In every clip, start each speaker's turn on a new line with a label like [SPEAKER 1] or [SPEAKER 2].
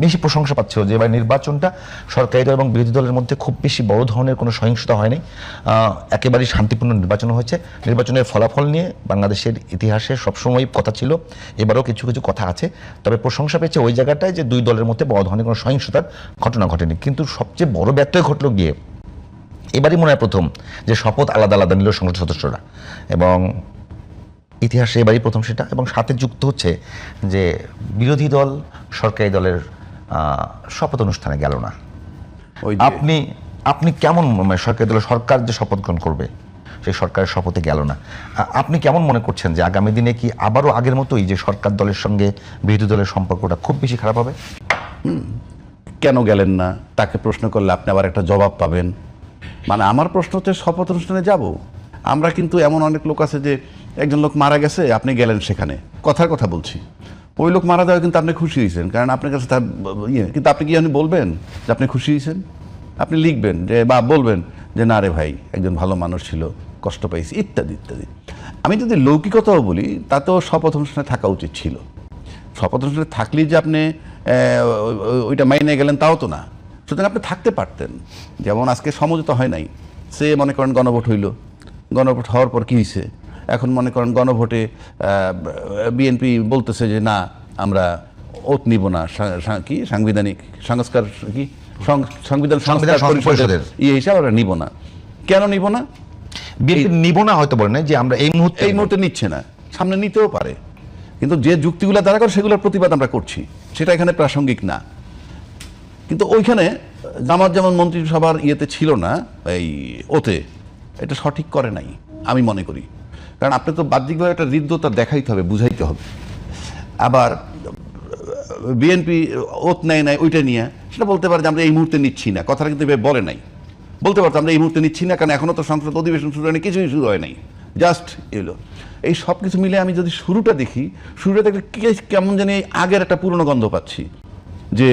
[SPEAKER 1] বেশি প্রশংসা পাচ্ছিল যে এবার নির্বাচনটা সরকারি দল এবং বিরোধী দলের মধ্যে খুব বেশি বড় ধরনের কোনো সহিংসতা হয়নি, একেবারেই শান্তিপূর্ণ নির্বাচন হয়েছে। নির্বাচনের ফলাফল নিয়ে বাংলাদেশের ইতিহাসে সবসময় কথা ছিল, এবারও কিছু কিছু কথা আছে, তবে প্রশংসা পেয়েছে ওই জায়গাটায় যে দুই দলের মধ্যে বড় ধরনের কোনো সহিংসতার ঘটনা ঘটেনি। কিন্তু সবচেয়ে বড় ব্যত্যয় ঘটলো গিয়ে এবারই মনে হয় প্রথম যে শপথ আলাদা আলাদা নিল সংসদ সদস্যরা, এবং ইতিহাসে এবারই প্রথম সেটা। এবং সাথে যুক্ত হচ্ছে যে বিরোধী দল সরকারি দলের শপথ অনুষ্ঠানে গেল না। আপনি আপনি কেমন সরকারি দলের সরকার যে শপথ গ্রহণ করবে সেই সরকারের শপথে গেল না, আপনি কেমন মনে করছেন যে আগামী দিনে কি আবারও আগের মতোই যে সরকার দলের সঙ্গে বিরোধী দলের সম্পর্কটা খুব বেশি খারাপ হবে?
[SPEAKER 2] কেন গেলেন না তাকে প্রশ্ন করলে আপনি আবার একটা জবাব পাবেন। মানে আমার প্রশ্ন হচ্ছে শপথ অনুষ্ঠানে যাব আমরা, কিন্তু এমন অনেক লোক আছে যে একজন লোক মারা গেছে আপনি গেলেন সেখানে, কথার কথা বলছি, ওই লোক মারা যাওয়া কিন্তু আপনি খুশি হয়েছেন, কারণ আপনার কাছে তার কিন্তু আপনি কি আপনি বলবেন যে আপনি খুশি হয়েছেন? আপনি লিখবেন যে বা বলবেন যে না রে ভাই একজন ভালো মানুষ ছিল, কষ্ট পাইছি, ইত্যাদি ইত্যাদি। আমি যদি লৌকিকতাও বলি তাতেও শপথ অনুষ্ঠানে থাকা উচিত ছিল। শপথ অনুষ্ঠানে থাকলেই যে আপনি ওইটা মাইনে গেলেন তাও তো না, সুতরাং আপনি থাকতে পারতেন। যেমন আজকে সমঝোতা হয় নাই, সে মনে করেন গণভোট হইল, গণভোট হওয়ার পর কী হয়েছে, এখন মনে করেন গণভোটে বিএনপি বলতেছে যে না আমরা ওত নিব না, কি সাংবিধানিক সংস্কার কি সংবিধান সংস্কার পরিষদের হিসাবে আমরা নিব না। কেন নিব না?
[SPEAKER 1] বিএনপি নিব না হয়তো বলে না যে আমরা এই
[SPEAKER 2] মুহূর্তে নিচ্ছে না, সামনে নিতেও পারে, কিন্তু যে যুক্তিগুলো দ্বারা করে সেগুলোর প্রতিবাদ আমরা করছি, সেটা এখানে প্রাসঙ্গিক না। কিন্তু ওইখানে জামাত যেমন মন্ত্রিসভার ইয়েতে ছিল না, এই ওতে এটা সঠিক করে নাই আমি মনে করি, কারণ আপনি তো বাহ্যিকভাবে একটা হৃদ্যতা দেখাইতে হবে, বুঝাইতে হবে। আবার বিএনপি ওত নেয় নাই ওইটা নিয়ে সেটা বলতে পারে যে আমরা এই মুহূর্তে নিচ্ছি না, কথাটা কিন্তু বলে নাই। বলতে পারতো আমরা এই মুহূর্তে নিচ্ছি না, কারণ এখনও তো সংসদ অধিবেশন শুরু হয়নি, কিছুই শুরু হয় নাই, জাস্ট এলো। এই সব কিছু মিলে আমি যদি শুরুটা দেখি, শুরুটা দেখলে কেমন জানি আগের একটা পুরনো গন্ধ পাচ্ছি, যে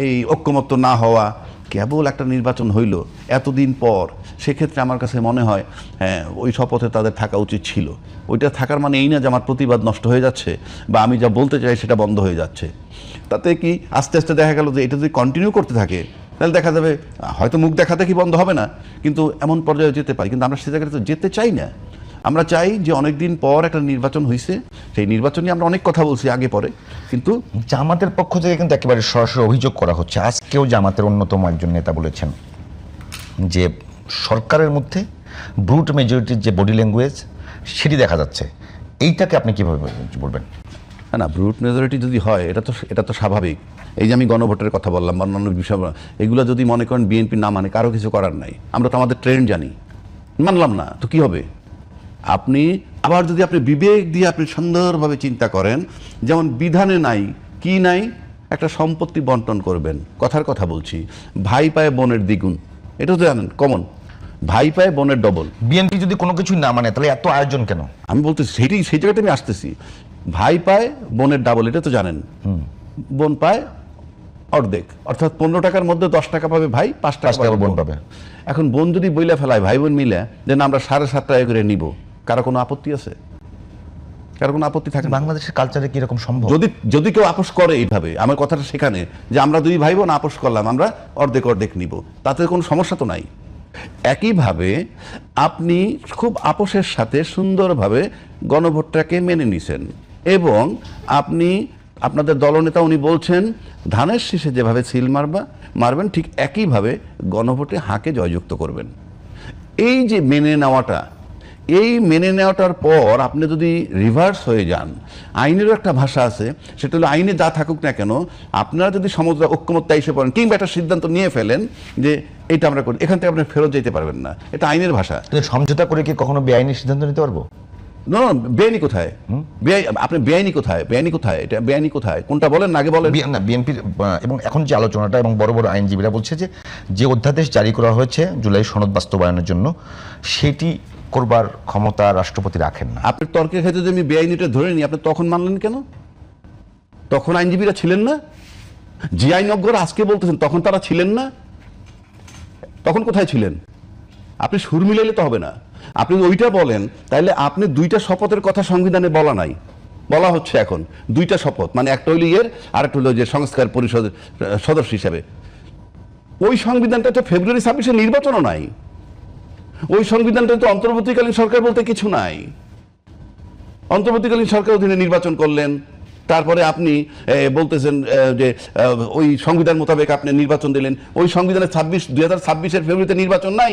[SPEAKER 2] এই ঐক্যমত্য না হওয়া, কেবল একটা নির্বাচন হইল এতদিন পর, সেক্ষেত্রে আমার কাছে মনে হয় হ্যাঁ ওই শপথে তাদের থাকা উচিত ছিল। ওইটা থাকার মানে এই না যে আমার প্রতিবাদ নষ্ট হয়ে যাচ্ছে বা আমি যা বলতে চাই সেটা বন্ধ হয়ে যাচ্ছে। তাতে কি আস্তে আস্তে দেখা গেল যে এটা যদি কন্টিনিউ করতে থাকে তাহলে দেখা যাবে হয়তো মুখ দেখাতে কি বন্ধ হবে না, কিন্তু এমন পর্যায়ে যেতে পারি। কিন্তু আমরা সে জায়গায় তো যেতে চাই না। আমরা চাই যে অনেক দিন পর একটা নির্বাচন হয়েছে, সেই নির্বাচন নিয়ে আমরা অনেক কথা বলছি আগে পরে, কিন্তু
[SPEAKER 1] জামাতের পক্ষ থেকে কিন্তু একেবারে সরাসরি অভিযোগ করা হচ্ছে। আজকেও জামাতের অন্যতম একজন নেতা বলেছেন যে সরকারের মধ্যে ব্রুট মেজরিটির যে বডি ল্যাঙ্গুয়েজ সেটি দেখা যাচ্ছে। এইটাকে আপনি কিভাবে বলবেন?
[SPEAKER 2] না, ব্রুট মেজরিটি যদি হয় এটা তো স্বাভাবিক। এই যে আমি গণভোটের কথা বললাম বা অন্যান্য বিষয়, এগুলো যদি মনে করেন বিএনপি না মানে কারো কিছু করার নাই, আমরা তো আমাদের ট্রেন্ড জানি, মানলাম না তো কি হবে? আপনি আবার যদি আপনি বিবেক দিয়ে আপনি সুন্দরভাবে চিন্তা করেন, যেমন বিধানে নাই কি নাই, একটা সম্পত্তি বন্টন করবেন, কথার কথা বলছি, ভাই পায় বোনের দ্বিগুণ, এটা তো জানেন কমন, ভাই পায় বোনের ডবল।
[SPEAKER 1] বিএনপি যদি কোনো কিছু না মানে তাহলে এত আয়োজন কেন?
[SPEAKER 2] আমি বলতেছি সেই জায়গাতে আমি আসতেছি, ভাই পায় বোনের ডাবল, এটা তো জানেন। বোন পায় অর্ধেক, অর্থাৎ 15 টাকার মধ্যে 10 টাকা পাবে ভাই, 5 টাকা বোন পাবে। এখন বোন যদি বইলা ফেলায় ভাই বোন মিলে যে না আমরা 7.5 টাকা করে নিব, কারো কোনো আপত্তি আছে? কারো কোনো আপত্তি থাকে?
[SPEAKER 1] বাংলাদেশের কালচারে কি এরকম সম্ভব?
[SPEAKER 2] যদি কেউ আপোষ করে এইভাবে, আমার কথাটা সেখানে যে আমরা দুই ভাই বোন আপোষ করলাম, আমরা অর্ধেক অর্ধেক নিব, তাতে কোনো সমস্যা তো নাই। একইভাবে আপনি খুব আপোষের সাথে সুন্দরভাবে গণভোটটাকে মেনে নিছেন, এবং আপনি আপনাদের দলনেতা উনি বলছেন ধানের শীষে যেভাবে সিল মারবেন ঠিক একইভাবে গণভোটে হাঁকে জয়যুক্ত করবেন। এই যে মেনে নেওয়াটার পর আপনি যদি রিভার্স হয়ে যান, আইনেরও একটা ভাষা আছে, সেটা হলো আইনে যা থাকুক না কেন আপনারা যদি সমুদ্র ঐক্যমত্যে এসে পড়েন কিংবা একটা সিদ্ধান্ত নিয়ে ফেলেন যে এটা আমরা করি, এখান থেকে আপনি ফেরত যেতে পারবেন না, এটা আইনের ভাষা।
[SPEAKER 1] সমঝোতা করে কি কখনো বেআইনি সিদ্ধান্ত নিতে পারবো?
[SPEAKER 2] না, বেআইনি কোথায়? আপনি বেআইনি কোথায়? এটা বেআইনি কোথায়? কোনটা বলেন না আগে বলেন।
[SPEAKER 1] না, বিএনপির এবং এখন যে আলোচনাটা এবং বড় বড় আইনজীবীরা বলছে যে অধ্যাদেশ জারি করা হয়েছে জুলাই সনদ বাস্তবায়নের জন্য, সেটি করবার ক্ষমতা রাষ্ট্রপতি রাখেন না।
[SPEAKER 2] আপনার তর্কের ক্ষেত্রে যদি আমি বেআইনিটা ধরে নিই, আপনি তখন মানলেন কেন? তখন আইনজীবীরা ছিলেন না? যে আইনজ্ঞরা আজকে বলতেছেন তখন তারা ছিলেন না? তখন কোথায় ছিলেন? আপনি সুর মিলাইলে তো হবে না। আপনি ওইটা বলেন, তাহলে আপনি দুইটা শপথের কথা সংবিধানে বলা নাই, বলা হচ্ছে এখন দুইটা শপথ, মানে একটা হইল আর একটা হলো যে সংস্কার পরিষদের সদস্য হিসাবে। ওই সংবিধানটা তো ফেব্রুয়ারি 26-এ নির্বাচনও নাই, ওই সংবিধানটা তো অন্তর্বর্তীকালীন সরকার বলতে কিছু নাই। অন্তর্বর্তীকালীন সরকার অধীনে নির্বাচন করলেন, তারপরে আপনি বলতেছেন যে ওই সংবিধান মোতাবেক আপনি নির্বাচন দিলেন। ওই সংবিধানে 2026-এর ফেব্রুয়ারিতে নির্বাচন নাই।